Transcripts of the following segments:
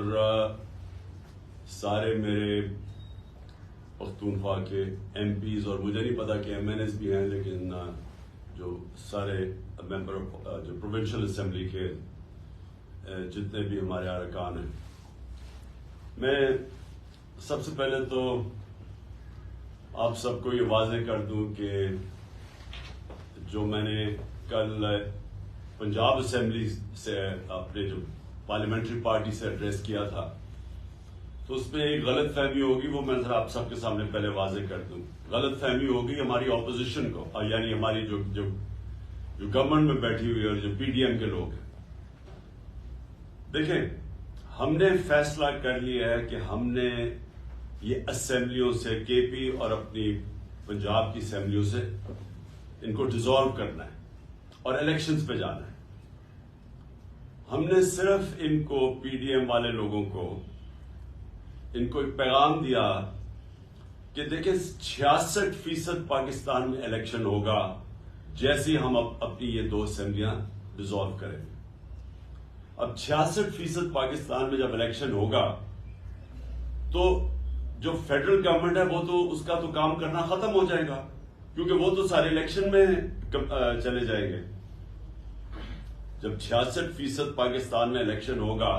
اور سارے میرے پختونخوا کے ایم پیز، اور مجھے نہیں پتا کہ ایم این ایس بھی ہیں، لیکن جو سارے ممبر جو پروونشل اسمبلی کے جتنے بھی ہمارے ارکان ہیں، میں سب سے پہلے تو آپ سب کو یہ واضح کر دوں کہ جو میں نے کل پنجاب اسمبلی سے اپنے جو پارلیمنٹری پارٹی سے ایڈریس کیا تھا، تو اس میں ایک غلط فہمی ہوگی، وہ میں ذرا آپ سب کے سامنے پہلے واضح کر دوں۔ غلط فہمی ہوگی ہماری اپوزیشن کو، یعنی ہماری جو گورنمنٹ میں بیٹھی ہوئی اور جو پی ڈی ایم کے لوگ ہیں۔ دیکھیں، ہم نے فیصلہ کر لیا ہے کہ ہم نے یہ اسمبلیوں سے، کے پی اور اپنی پنجاب کی اسمبلیوں سے ان کو ڈیزالو کرنا ہے اور الیکشنز پہ جانا ہے۔ ہم نے صرف ان کو، پی ڈی ایم والے لوگوں کو، ان کو ایک پیغام دیا کہ دیکھیں 66% پاکستان میں الیکشن ہوگا جیسے ہم اپنی یہ 2 اسمبلیاں ڈیزالو کریں گے۔ اب 66% پاکستان میں جب الیکشن ہوگا تو جو فیڈرل گورنمنٹ ہے وہ تو اس کا تو کام کرنا ختم ہو جائے گا، کیونکہ وہ تو سارے الیکشن میں چلے جائیں گے۔ جب 66% پاکستان میں الیکشن ہوگا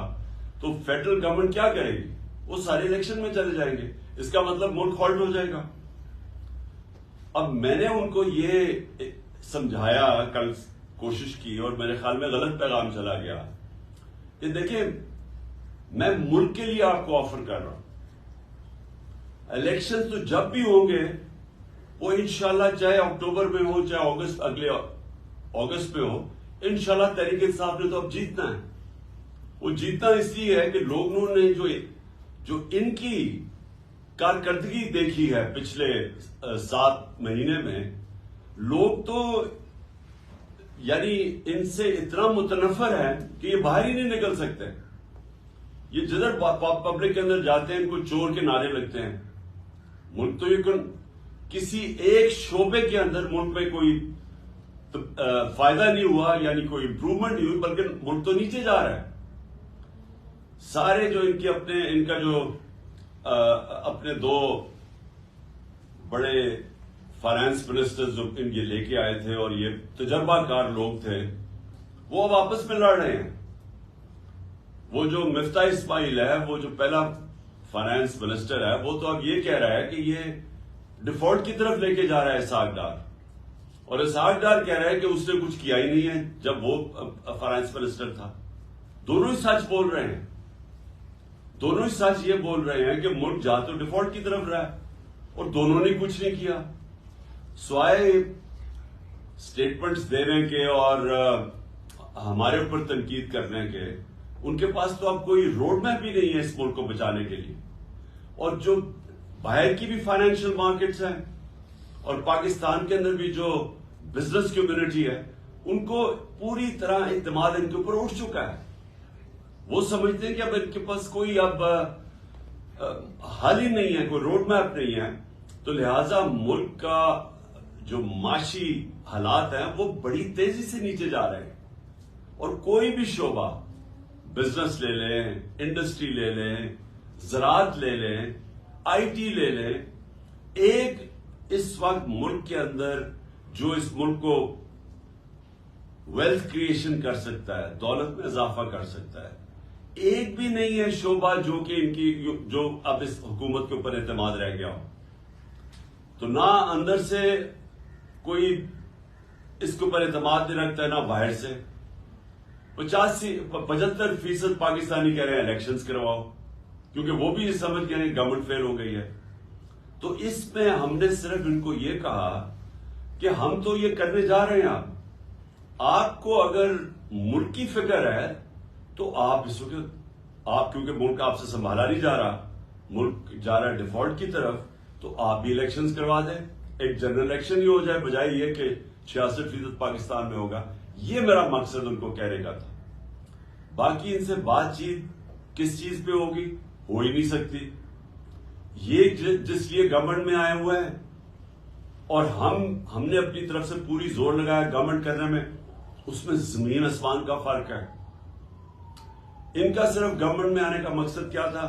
تو فیڈرل گورنمنٹ کیا کرے گی؟ وہ سارے الیکشن میں چلے جائیں گے، اس کا مطلب ملک ہالٹ ہو جائے گا۔ اب میں نے ان کو یہ سمجھایا، کل کوشش کی، اور میرے خیال میں غلط پیغام چلا گیا کہ دیکھیں، میں ملک کے لیے آپ کو آفر کر رہا ہوں، الیکشن تو جب بھی ہوں گے وہ انشاءاللہ چاہے اکتوبر میں ہو چاہے اگلے اگست میں ہو، انشاءاللہ تحریک انصاف نے تو اب جیتنا ہے۔ وہ جیتنا اس لیے ہے کہ لوگوں نے جو ان کی کارکردگی دیکھی ہے پچھلے 7 مہینے میں، لوگ تو یعنی ان سے اتنا متنفر ہے کہ یہ باہر ہی نہیں نکل سکتے۔ یہ جدھر پبلک کے اندر جاتے ہیں ان کو چور کے نعرے لگتے ہیں۔ ملک تو یہ کسی ایک شعبے کے اندر ملک میں کوئی فائدہ نہیں ہوا، یعنی کوئی امپروومنٹ نہیں ہوئی، بلکہ ملک تو نیچے جا رہا ہے۔ سارے جو ان کا جو اپنے 2 بڑے فائنانس منسٹر جو ان یہ لے کے آئے تھے اور یہ تجربہ کار لوگ تھے، وہ اب آپس میں لڑ رہے ہیں۔ وہ جو مفتاح اسماعیل ہے، وہ جو پہلا فائنانس منسٹر ہے، وہ تو اب یہ کہہ رہا ہے کہ یہ ڈیفالٹ کی طرف لے کے جا رہا ہے اسحاق ڈار، اور اسحاق ڈار کہہ رہا ہے کہ اس نے کچھ کیا ہی نہیں ہے جب وہ فائنانس منسٹر تھا۔ دونوں ہی سچ بول رہے ہیں، دونوں ہی سچ یہ بول رہے ہیں کہ ملک جا تو ڈیفالٹ کی طرف رہا ہے، اور دونوں نے کچھ نہیں کیا سوائے سٹیٹمنٹس دینے کے اور ہمارے اوپر تنقید کرنے کے۔ ان کے پاس تو اب کوئی روڈ میپ بھی نہیں ہے اس ملک کو بچانے کے لیے۔ اور جو باہر کی بھی فائنینشیل مارکیٹس ہیں اور پاکستان کے اندر بھی جو بزنس کمیونٹی ہے، ان کو پوری طرح اعتماد ان کے اوپر اٹھ چکا ہے۔ وہ سمجھتے ہیں کہ اب ان کے پاس کوئی اب حل ہی نہیں ہے، کوئی روڈ میپ نہیں ہے، تو لہٰذا ملک کا جو معاشی حالات ہیں وہ بڑی تیزی سے نیچے جا رہے ہیں۔ اور کوئی بھی شعبہ، بزنس لے لیں، انڈسٹری لے لیں، زراعت لے لیں، آئی ٹی لے لیں، ایک اس وقت ملک کے اندر جو اس ملک کو ویلتھ کریشن کر سکتا ہے، دولت میں اضافہ کر سکتا ہے، ایک بھی نہیں ہے شعبہ جو کہ ان کی جو اب اس حکومت کے اوپر اعتماد رہ گیا ہو۔ تو نہ اندر سے کوئی اس کے اوپر اعتماد نہیں رکھتا ہے، نہ باہر سے۔ 75% پاکستانی کہہ رہے ہیں الیکشنز کرواؤ، کیونکہ وہ بھی یہ سمجھ گئے ہیں گورنمنٹ فیل ہو گئی ہے۔ تو اس میں ہم نے صرف ان کو یہ کہا کہ ہم تو یہ کرنے جا رہے ہیں، آپ کو اگر ملک کی فکر ہے تو آپ اس وقت، آپ کیونکہ ملک آپ سے سنبھالا نہیں جا رہا، ملک جا رہا ہے ڈیفالٹ کی طرف، تو آپ بھی الیکشنز کروا دیں، ایک جنرل الیکشن ہی ہو جائے، بجائے یہ کہ 66% پاکستان میں ہوگا۔ یہ میرا مقصد ان کو کہنے کا تھا۔ باقی ان سے بات چیت کس چیز پہ ہوگی؟ ہو ہی نہیں سکتی۔ یہ جس لیے گورنمنٹ میں آئے ہوئے ہیں، اور ہم نے اپنی طرف سے پوری زور لگایا گورنمنٹ کرنے میں، اس میں زمین آسمان کا فرق ہے۔ ان کا صرف گورنمنٹ میں آنے کا مقصد کیا تھا؟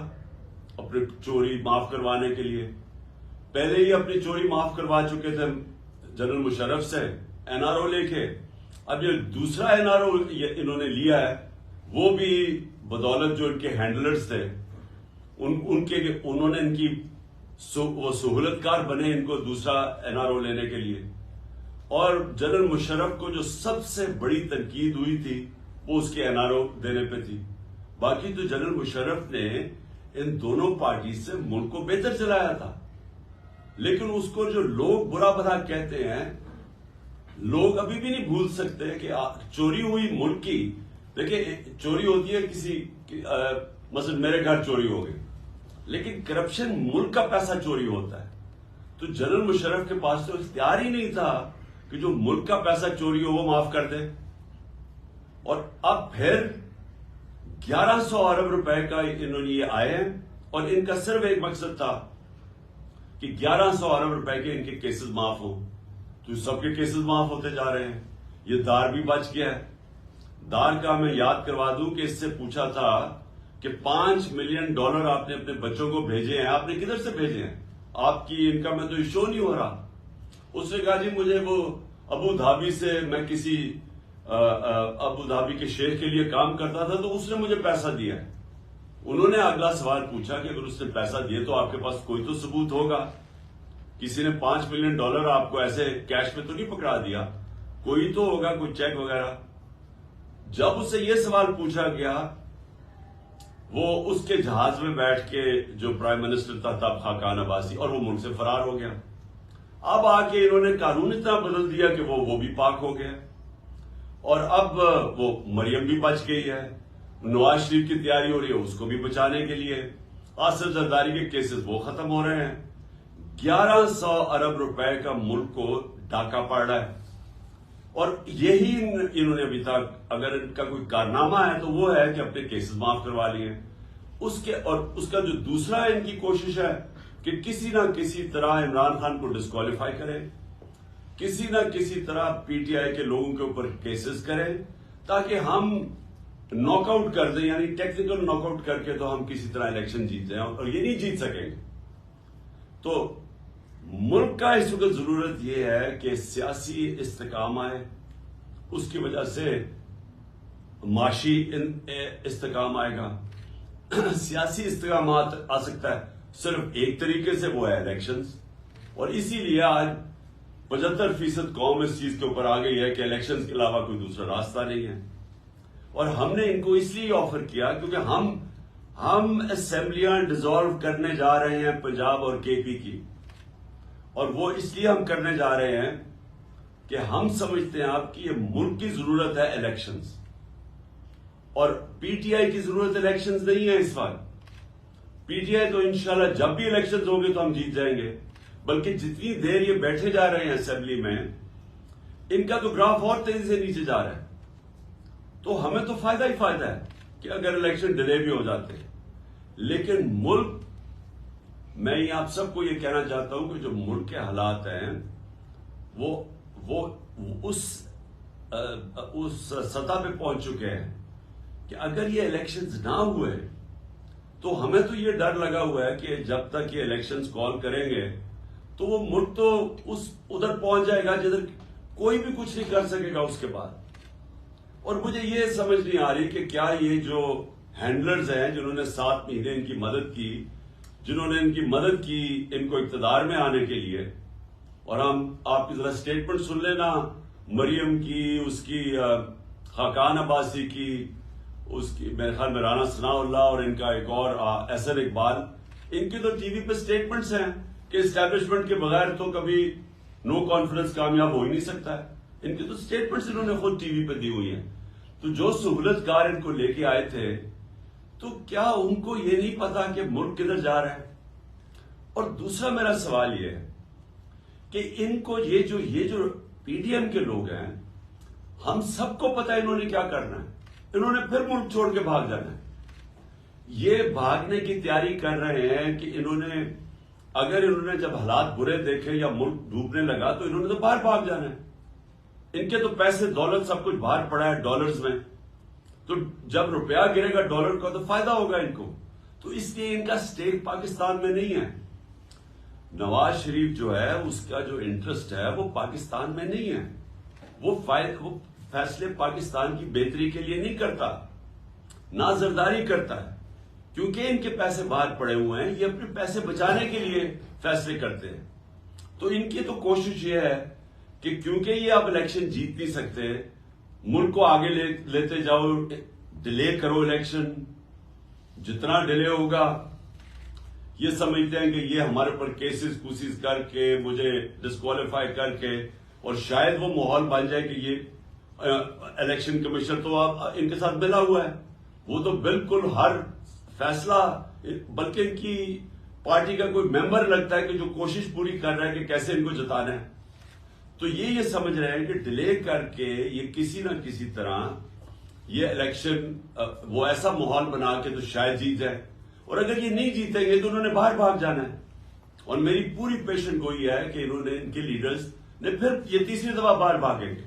اپنی چوری معاف کروانے کے لیے. پہلے ہی اپنی چوری معاف کروا چکے تھے جنرل مشرف سے NRO لے کے. اب یہ دوسرا NRO انہوں نے لیا ہے، وہ بھی بدولت جو ان کے ہینڈلرز تھے انہوں نے ان کی وہ سہولت کار بنے ان کو دوسرا NRO لینے کے لیے. اور جنرل مشرف کو جو سب سے بڑی تنقید ہوئی تھی وہ اس کے NRO دینے پہ تھی. باقی تو جنرل مشرف نے ان دونوں پارٹی سے ملک کو بہتر چلایا تھا. لیکن اس کو جو لوگ برا بھلا کہتے ہیں، لوگ ابھی بھی نہیں بھول سکتے کہ چوری ہوئی ملک کی. دیکھیں، چوری ہوتی ہے کسی مثلا میرے گھر چوری ہو گئی، لیکن کرپشن ملک کا پیسہ چوری ہوتا ہے. تو جنرل مشرف کے پاس تو اختیار ہی نہیں تھا کہ جو ملک کا پیسہ چوری ہو وہ معاف کر دے. اور اب پھر 1100 ارب روپے کا انہوں نے یہ آئے ہیں، اور ان کا صرف ایک مقصد تھا کہ 1100 ارب روپے کے ان کے کیسز معاف ہوں. تو سب کے کیسز معاف ہوتے جا رہے ہیں. یہ دار بھی بچ گیا ہے. دار کا میں یاد کروا دوں کہ اس سے پوچھا تھا کہ $5 ملین آپ نے اپنے بچوں کو بھیجے ہیں، آپ نے کدھر سے بھیجے ہیں؟ آپ کی انکم میں تو یہ شو نہیں ہو رہا. اس نے کہا جی مجھے وہ ابو دھابی سے، میں کسی ابو دھابی کے شیخ کے لیے کام کرتا تھا تو اس نے مجھے پیسہ دیا ہے. انہوں نے اگلا سوال پوچھا کہ اگر اس نے پیسہ دیے تو آپ کے پاس کوئی تو ثبوت ہوگا. کسی نے $5 ملین آپ کو ایسے کیش میں تو نہیں پکڑا دیا، کوئی تو ہوگا، کوئی چیک وغیرہ. جب اس سے یہ سوال پوچھا گیا، وہ اس کے جہاز میں بیٹھ کے جو پرائم منسٹر تھا تب خاقان عباسی، اور وہ ملک سے فرار ہو گیا. اب آ کے انہوں نے قانون اتنا بدل دیا کہ وہ بھی پاک ہو گیا. اور اب وہ مریم بھی بچ گئی ہے. نواز شریف کی تیاری ہو رہی ہے اس کو بھی بچانے کے لیے. آصف زرداری کے کیسز وہ ختم ہو رہے ہیں. 1100 ارب روپے کا ملک کو ڈاکہ پڑ رہا ہے. اور یہی انہوں نے ابھی تک اگر ان کا کوئی کارنامہ ہے تو وہ ہے کہ اپنے کیسز معاف کروا لیے. اور اس کا جو دوسرا ان کی کوشش ہے کہ کسی نہ کسی طرح عمران خان کو ڈسکوالیفائی کرے، کسی نہ کسی طرح PTI کے لوگوں کے اوپر کیسز کرے تاکہ ہم ناک آؤٹ کر دیں، یعنی ٹیکنیکل ناک آؤٹ کر کے تو ہم کسی طرح الیکشن جیت جائیں، اور یہ نہیں جیت سکیں گے. تو ملک کا اس وقت ضرورت یہ ہے کہ سیاسی استحکام آئے، اس کی وجہ سے معاشی استحکام آئے گا. سیاسی استحکامات آ سکتا ہے صرف ایک طریقے سے، وہ ہے الیکشنز. اور اسی لیے آج 75% قوم اس چیز کے اوپر آ گئی ہے کہ الیکشنز کے علاوہ کوئی دوسرا راستہ نہیں ہے. اور ہم نے ان کو اس لیے آفر کیا کیونکہ ہم اسمبلیاں ڈیزالو کرنے جا رہے ہیں پنجاب اور KP کی. اور وہ اس لیے ہم کرنے جا رہے ہیں کہ ہم سمجھتے ہیں آپ کی یہ ملک کی ضرورت ہے الیکشنز، اور PTI کی ضرورت الیکشنز نہیں ہے اس وقت. PTI تو انشاءاللہ جب بھی الیکشنز ہوں گے تو ہم جیت جائیں گے، بلکہ جتنی دیر یہ بیٹھے جا رہے ہیں اسمبلی میں، ان کا تو گراف اور تیزی سے نیچے جا رہا ہے. تو ہمیں تو فائدہ ہی فائدہ ہے کہ اگر الیکشن ڈیلے بھی ہو جاتے ہیں. لیکن ملک، میں یہ آپ سب کو یہ کہنا چاہتا ہوں کہ جو ملک کے حالات ہیں وہ اس سطح پہ پہنچ چکے ہیں کہ اگر یہ الیکشنز نہ ہوئے تو ہمیں تو یہ ڈر لگا ہوا ہے کہ جب تک یہ الیکشنز کال کریں گے تو وہ ملک تو ادھر پہنچ جائے گا جدھر کوئی بھی کچھ نہیں کر سکے گا اس کے بعد. اور مجھے یہ سمجھ نہیں آ رہی کہ کیا یہ جو ہینڈلرز ہیں جنہوں نے 7 مہینے ان کی مدد کی، جنہوں نے ان کی مدد کی ان کو اقتدار میں آنے کے لیے، اور آپ کی ذرا سٹیٹمنٹ سن لینا مریم کی، اس کی خاقان عباسی کی، اس کی میرے خیال میں رانا ثناء اللہ، اور ان کا ایک اور احسن اقبال، ان کی تو ٹی وی پہ سٹیٹمنٹس ہیں کہ اسٹیبلشمنٹ کے بغیر تو کبھی نو کانفرنس کامیاب ہو ہی نہیں سکتا ہے. ان کی تو سٹیٹمنٹس انہوں نے خود ٹی وی پہ دی ہوئی ہیں. تو جو سہولت کار ان کو لے کے آئے تھے، تو کیا ان کو یہ نہیں پتا کہ ملک کدھر جا رہا ہے؟ اور دوسرا میرا سوال یہ ہے کہ ان کو یہ جو PDM کے لوگ ہیں، ہم سب کو پتا ہے انہوں نے کیا کرنا ہے. انہوں نے پھر ملک چھوڑ کے بھاگ جانا ہے. یہ بھاگنے کی تیاری کر رہے ہیں کہ اگر انہوں نے جب حالات برے دیکھے یا ملک ڈوبنے لگا تو انہوں نے تو باہر بھاگ جانا ہے. ان کے تو پیسے دولت سب کچھ باہر پڑا ہے ڈالرز میں. تو جب روپیہ گرے گا ڈالر کا تو فائدہ ہوگا ان کو. تو اس لیے ان کا سٹیک پاکستان میں نہیں ہے. نواز شریف جو ہے اس کا جو انٹرسٹ ہے وہ پاکستان میں نہیں ہے. وہ فیصلے پاکستان کی بہتری کے لیے نہیں کرتا, نہ زرداری کرتا ہے, کیونکہ ان کے پیسے باہر پڑے ہوئے ہیں. یہ اپنے پیسے بچانے کے لیے فیصلے کرتے ہیں. تو ان کی تو کوشش یہ ہے کہ کیونکہ یہ اب الیکشن جیت نہیں سکتے, ملک کو آگے لیتے جاؤ, ڈیلے کرو الیکشن, جتنا ڈیلے ہوگا یہ سمجھتے ہیں کہ یہ ہمارے پر کیسز کوسز کر کے مجھے ڈسکوالیفائی کر کے, اور شاید وہ ماحول بن جائے کہ یہ الیکشن کمیشن تو ان کے ساتھ ملا ہوا ہے, وہ تو بالکل ہر فیصلہ, بلکہ ان کی پارٹی کا کوئی ممبر لگتا ہے کہ جو کوشش پوری کر رہا ہے کہ کیسے ان کو جتانا ہے. تو یہ سمجھ رہے ہیں کہ ڈیلے کر کے یہ کسی نہ کسی طرح یہ الیکشن وہ ایسا ماحول بنا کے تو شاید جیت جائے, اور اگر یہ نہیں جیتیں گے تو انہوں نے باہر بھاگ جانا ہے. اور میری پوری پیشن گوئی ہے کہ انہوں نے, ان کے لیڈرز نے پھر یہ تیسری دفعہ باہر بھاگیں گے,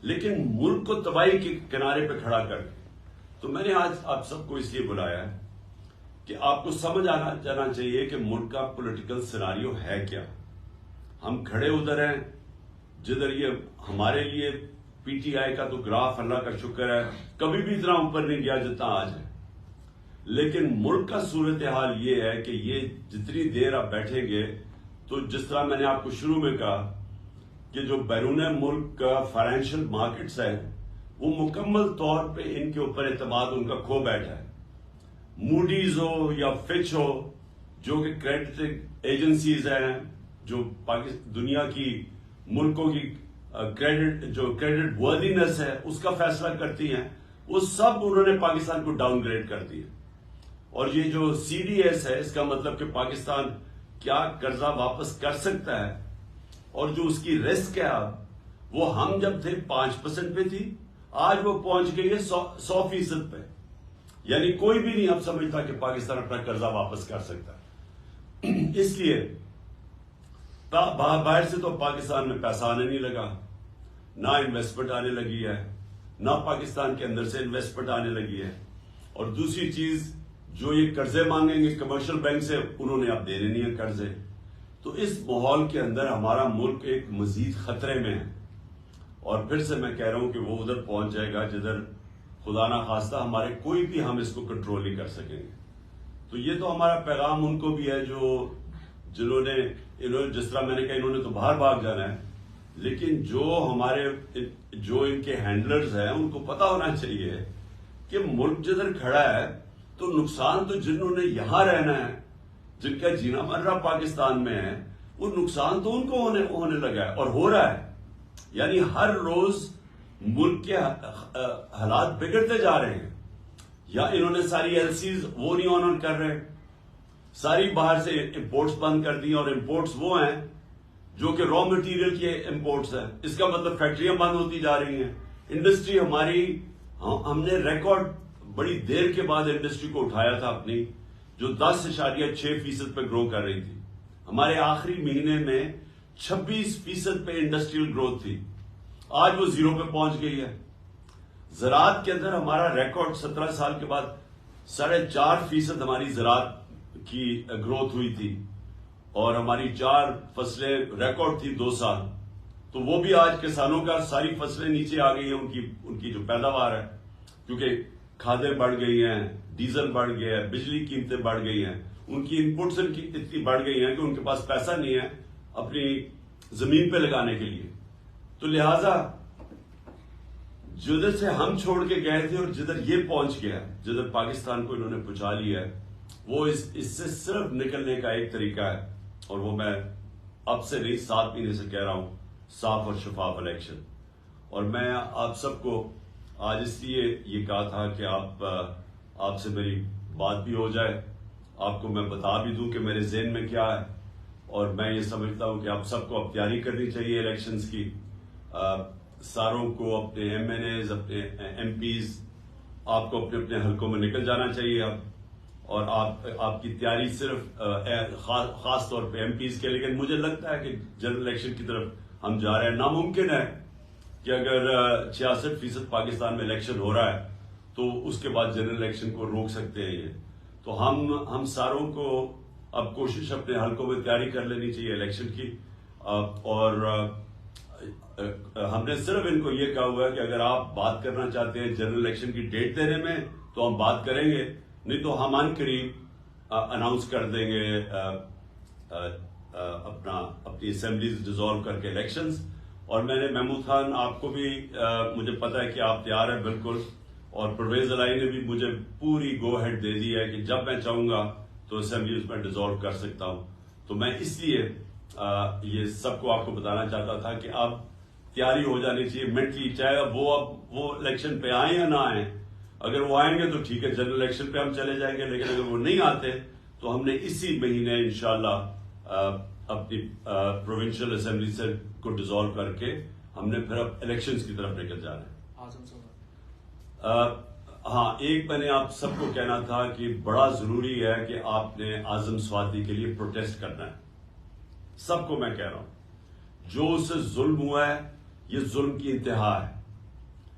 لیکن ملک کو تباہی کے کنارے پہ کھڑا کر کے. تو میں نے آج آپ سب کو اس لیے بلایا ہے کہ آپ کو سمجھ آنا جانا چاہیے کہ ملک کا پولیٹیکل سیناریو ہے کیا. ہم کھڑے ادھر ہیں جدھر یہ ہمارے لیے پی ٹی آئی کا تو گراف اللہ کا شکر ہے کبھی بھی اتنا اوپر نہیں گیا جتنا آج ہے, لیکن ملک کا صورتحال یہ ہے کہ یہ جتنی دیر آپ بیٹھیں گے تو جس طرح میں نے آپ کو شروع میں کہا کہ جو بیرون ملک کا فائنینشیل مارکیٹس ہے وہ مکمل طور پہ ان کے اوپر اعتماد ان کا کھو بیٹھا ہے. موڈیز ہو یا فچ ہو, جو کہ کریڈٹ ایجنسیز ہیں جو دنیا کی ملکوں کی کریڈٹ وردینس ہے اس کا فیصلہ کرتی ہیں, وہ سب انہوں نے پاکستان کو ڈاؤن گریڈ کر دیا. اور یہ جو سی ڈی ایس ہے اس کا مطلب کہ پاکستان کیا قرضہ واپس کر سکتا ہے, اور جو اس کی رسک ہے اب وہ ہم جب تھے 5% پہ تھی, آج وہ پہنچ گئی ہے 100% پہ. یعنی کوئی بھی نہیں اب سمجھتا کہ پاکستان اپنا قرضہ واپس کر سکتا. اس لیے باہر سے تو پاکستان میں پیسہ آنے نہیں لگا, نہ انویسٹمنٹ آنے لگی ہے, نہ پاکستان کے اندر سے انویسٹمنٹ آنے لگی ہے. اور دوسری چیز, جو یہ قرضے مانگیں گے کمرشل بینک سے, انہوں نے اب دینے نہیں ہیں قرضے. تو اس ماحول کے اندر ہمارا ملک ایک مزید خطرے میں ہے. اور پھر سے میں کہہ رہا ہوں کہ وہ ادھر پہنچ جائے گا جدھر خدا نہ خواستہ ہمارے کوئی بھی ہم اس کو کنٹرول نہیں کر سکیں گے. تو یہ تو ہمارا پیغام ان کو بھی ہے جنہوں نے جس طرح میں نے کہا انہوں نے تو باہر بھاگ جانا ہے, لیکن جو ان کے ہینڈلرز ہیں ان کو پتا ہونا چاہیے کہ ملک جدھر کھڑا ہے تو نقصان تو جنہوں نے یہاں رہنا ہے, جن کا جینا مرنا پاکستان میں ہے, وہ نقصان تو ان کو ہونے لگا ہے اور ہو رہا ہے. یعنی ہر روز ملک کے حالات بگڑتے جا رہے ہیں. یا انہوں نے ساری ایل سیز وہ نہیں آنر کر رہے, ساری باہر سے امپورٹس بند کر دی, اور امپورٹس وہ ہیں جو کہ را مٹیریل کے امپورٹس ہیں. اس کا مطلب فیکٹریاں بند ہوتی جا رہی ہیں. انڈسٹری ہماری, ہم نے ریکارڈ بڑی دیر کے بعد انڈسٹری کو اٹھایا تھا اپنی, جو 10.6% پہ گرو کر رہی تھی. ہمارے آخری مہینے میں 26% پہ انڈسٹریل گروتھ تھی, آج وہ 0 پہ پہنچ گئی ہے. زراعت کے اندر ہمارا ریکارڈ 17 سال کے بعد 4.5% ہماری زراعت کی گروتھ ہوئی تھی, اور ہماری 4 فصلیں ریکارڈ تھی 2 سال. تو وہ بھی آج کسانوں کا ساری فصلیں نیچے آ گئی ہیں, ان کی جو پیداوار ہے, کیونکہ کھادیں بڑھ گئی ہیں, ڈیزل بڑھ گیا ہے, بجلی قیمتیں بڑھ گئی ہیں, ان کی ان پٹس اتنی بڑھ گئی ہیں کہ ان کے پاس پیسہ نہیں ہے اپنی زمین پہ لگانے کے لیے. تو لہذا جدھر سے ہم چھوڑ کے گئے تھے اور جدھر یہ پہنچ گیا, جدھر پاکستان کو انہوں نے پہنچا لیا ہے, وہ اس سے صرف نکلنے کا ایک طریقہ ہے, اور وہ میں اب سے نہیں 7 مہینے سے کہہ رہا ہوں, صاف اور شفاف الیکشن. اور میں آپ سب کو آج اس لیے یہ کہا تھا کہ آپ سے میری بات بھی ہو جائے, آپ کو میں بتا بھی دوں کہ میرے ذہن میں کیا ہے. اور میں یہ سمجھتا ہوں کہ آپ سب کو اب تیاری کرنی چاہیے الیکشنز کی. ساروں کو, اپنے ایم این ایز, اپنے ایم پیز, آپ کو اپنے حلقوں میں نکل جانا چاہیے اب. اور آپ کی تیاری صرف خاص طور پہ ایم پیز کے, لیکن مجھے لگتا ہے کہ جنرل الیکشن کی طرف ہم جا رہے ہیں. ناممکن ہے کہ اگر 66% پاکستان میں الیکشن ہو رہا ہے تو اس کے بعد جنرل الیکشن کو روک سکتے ہیں. یہ تو ہم ساروں کو اب کوشش اپنے حلقوں میں تیاری کر لینی چاہیے الیکشن کی. اور ہم نے صرف ان کو یہ کہا ہوا ہے کہ اگر آپ بات کرنا چاہتے ہیں جنرل الیکشن کی ڈیٹ دینے میں تو ہم بات کریں گے, نہیں تو ہم ان قریب اناؤنس کر دیں گے اپنی اسمبلیز ڈیزالو کر کے الیکشنز. اور میں نے محمود خان آپ کو بھی مجھے پتا ہے کہ آپ تیار ہیں بالکل, اور پرویز الہی نے بھی مجھے پوری گو ہیڈ دے دی ہے کہ جب میں چاہوں گا تو اسمبلیز میں ڈیزالو کر سکتا ہوں. تو میں اس لیے یہ سب کو آپ کو بتانا چاہتا تھا کہ اب تیاری ہو جانی چاہیے منٹلی, چاہے وہ الیکشن پہ آئیں یا نہ آئیں. اگر وہ آئیں گے تو ٹھیک ہے, جنرل الیکشن پہ ہم چلے جائیں گے, لیکن اگر وہ نہیں آتے تو ہم نے اسی مہینے انشاءاللہ اپنی پروونشل اسمبلی سے کو ڈیزالو کر کے ہم نے پھر اب الیکشنز کی طرف نکل جانا ہے. ہاں, ایک میں نے آپ سب کو کہنا تھا کہ بڑا ضروری ہے کہ آپ نے اعظم سواتی کے لیے پروٹیسٹ کرنا ہے. سب کو میں کہہ رہا ہوں, جو اس سے ظلم ہوا ہے یہ ظلم کی انتہا ہے.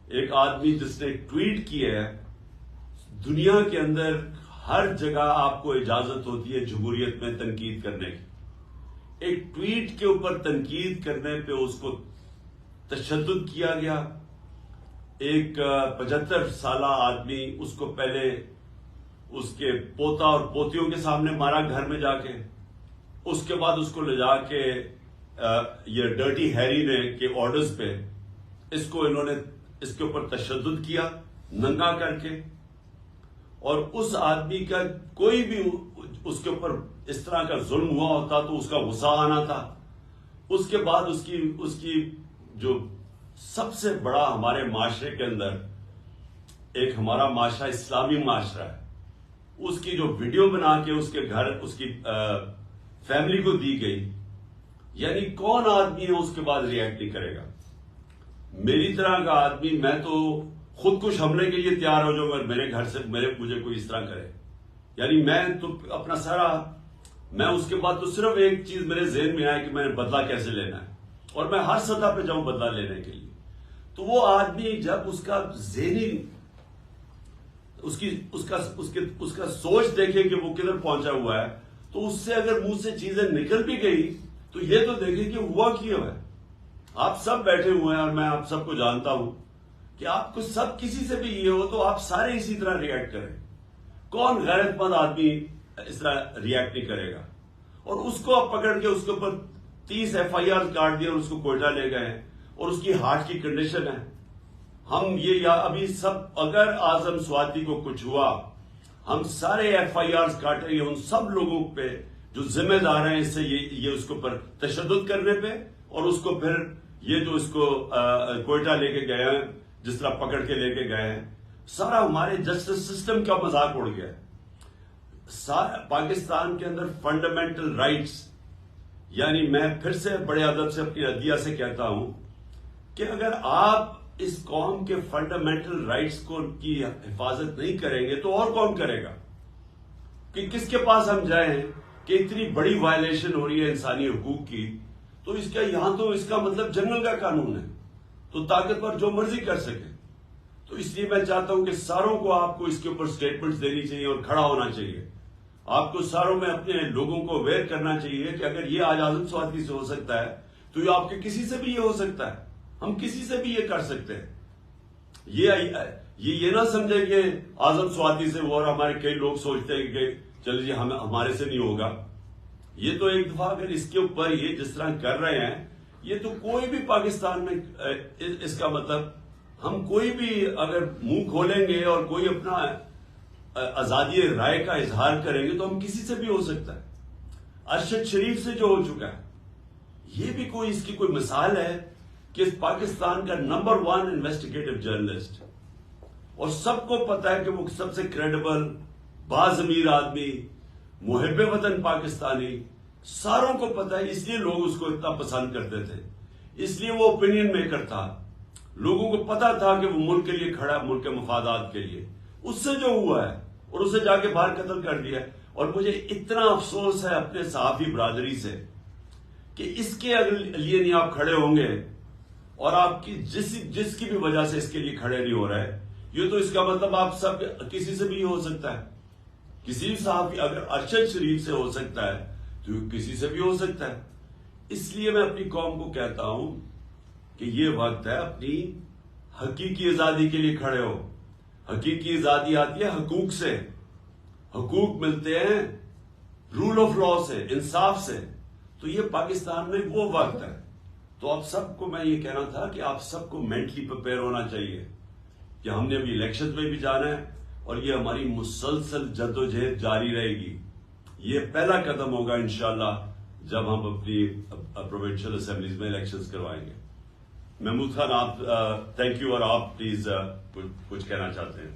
ایک آدمی جس نے ٹویٹ کیا ہے, دنیا کے اندر ہر جگہ آپ کو اجازت ہوتی ہے جمہوریت میں تنقید کرنے کی. ایک ٹویٹ کے اوپر تنقید کرنے پہ اس کو تشدد کیا گیا. ایک 75 سالہ آدمی, اس کو پہلے اس کے پوتا اور پوتیوں کے سامنے مارا گھر میں جا کے, اس کے بعد اس کو لے جا کے یہ ڈرٹی ہیری نے کے آرڈرز پہ اس کو انہوں نے اس کے اوپر تشدد کیا ننگا کر کے. اور اس آدمی کا کوئی بھی اس کے اوپر اس طرح کا ظلم ہوا ہوتا تو اس کا غصہ آنا تھا. اس کے بعد اس کی جو سب سے بڑا ہمارے معاشرے کے اندر, ایک ہمارا معاشرہ اسلامی معاشرہ ہے, اس کی جو ویڈیو بنا کے اس کے گھر اس کی فیملی کو دی گئی, یعنی کون آدمی ہے اس کے بعد ریئیکٹ نہیں کرے گا؟ میری طرح کا آدمی, میں تو خودکش حملے کے لیے تیار ہو جاؤں گا میرے گھر سے مجھے کوئی اس طرح کرے. یعنی میں تو اپنا سارا, میں اس کے بعد تو صرف ایک چیز میرے ذہن میں آیا کہ میں نے بدلہ کیسے لینا ہے, اور میں ہر سطح پہ جاؤں بدلہ لینے کے لیے. تو وہ آدمی جب اس کا ذہنی اس کا سوچ دیکھے کہ وہ کدھر پہنچا ہوا ہے, تو اس سے اگر منہ سے چیزیں نکل بھی گئی تو یہ تو دیکھیں کہ ہوا کیا ہے. آپ سب بیٹھے ہوئے ہیں اور میں آپ سب کو جانتا ہوں کہ آپ کو سب کسی سے بھی یہ ہو تو آپ سارے اسی طرح ریئیکٹ کریں. کون غیرت مند آدمی اس طرح ریئیکٹ نہیں کرے گا؟ اور اس کو آپ پکڑ کے اس کے اوپر 30 FIR کاٹ دیا اور اس کو کوئٹہ لے گئے, اور اس کی ہارٹ کی کنڈیشن ہے. ہم یہ ابھی سب, اگر اعظم سواتی کو کچھ ہوا, ہم سارے FIRs کاٹیں گے ان سب لوگوں پہ جو ذمہ دار ہیں اس سے یہ اس کے اوپر تشدد کرنے پہ, اور اس کو پھر یہ جو اس کو کوئٹہ لے کے گئے ہیں, جس طرح پکڑ کے لے کے گئے ہیں, سارا ہمارے جسٹس سسٹم کا مذاق اڑ گیا. پاکستان کے اندر فنڈامنٹل رائٹس, یعنی میں پھر سے بڑے ادب سے اپنی عدلیہ سے کہتا ہوں کہ اگر آپ اس قوم کے فنڈامنٹل رائٹس کی حفاظت نہیں کریں گے تو اور کون کرے گا؟ کہ کس کے پاس ہم جائیں کہ اتنی بڑی وائلیشن ہو رہی ہے انسانی حقوق کی, تو اس کا یہاں تو اس کا مطلب جنگل کا قانون ہے, تو طاقتور جو مرضی کر سکے. تو اس لیے میں چاہتا ہوں کہ ساروں کو آپ کو اس کے اوپر سٹیٹمنٹس دینی چاہیے اور کھڑا ہونا چاہیے. آپ کو ساروں میں اپنے لوگوں کو اویئر کرنا چاہیے کہ اگر یہ آج اعظم سواتی سے ہو سکتا ہے تو یہ آپ کے کسی سے بھی یہ ہو سکتا ہے, ہم کسی سے بھی یہ کر سکتے ہیں. یہ نہ سمجھے کہ اعظم سواتی سے وہ, اور ہمارے کئی لوگ سوچتے ہیں کہ چلے جی ہمارے سے نہیں ہوگا. یہ تو ایک دفعہ اگر اس کے اوپر یہ جس طرح کر رہے ہیں, یہ تو کوئی بھی پاکستان میں اس کا مطلب, ہم کوئی بھی اگر منہ کھولیں گے اور کوئی اپنا آزادی رائے کا اظہار کریں گے تو ہم کسی سے بھی ہو سکتا ہے. ارشد شریف سے جو ہو چکا ہے, یہ بھی کوئی اس کی کوئی مثال ہے کہ پاکستان کا نمبر 1 انویسٹیگیٹو جرنلسٹ, اور سب کو پتا ہے کہ وہ سب سے کریڈیبل باضمیر آدمی, محب وطن پاکستانی, ساروں کو پتا ہے. اس لیے لوگ اس کو اتنا پسند کرتے تھے, اس لیے وہ اوپینین میکر تھا. لوگوں کو پتا تھا کہ وہ ملک کے لیے کھڑا, ملک کے مفادات کے لیے. اس سے جو ہوا ہے اور اسے جا کے باہر قتل کر دیا. اور مجھے اتنا افسوس ہے اپنے صحافی برادری سے کہ اس کے لیے نہیں آپ کھڑے ہوں گے, اور آپ کی جس کی بھی وجہ سے اس کے لیے کھڑے نہیں ہو رہے, یہ تو اس کا مطلب آپ سب کسی سے بھی ہو سکتا ہے. کسی بھی صحافی اگر ارشد شریف سے ہو سکتا ہے تو کسی سے بھی ہو سکتا ہے. اس لیے میں اپنی قوم کو کہتا ہوں کہ یہ وقت ہے اپنی حقیقی آزادی کے لیے کھڑے ہو. حقیقی آزادی آتی ہے حقوق سے. حقوق ملتے ہیں رول آف لا سے، انصاف سے. تو یہ پاکستان میں وہ وقت ہے. تو آپ سب کو میں یہ کہنا تھا کہ آپ سب کو مینٹلی پریپیئر ہونا چاہیے کہ ہم نے ابھی الیکشن میں بھی جانا ہے اور یہ ہماری مسلسل جدوجہد جاری رہے گی. یہ پہلا قدم ہوگا انشاءاللہ جب ہم اپنی پروونشل اسمبلیز میں الیکشنز کروائیں گے. محمود خان آپ تھینک یو، اور آپ پلیز کچھ کہنا چاہتے ہیں.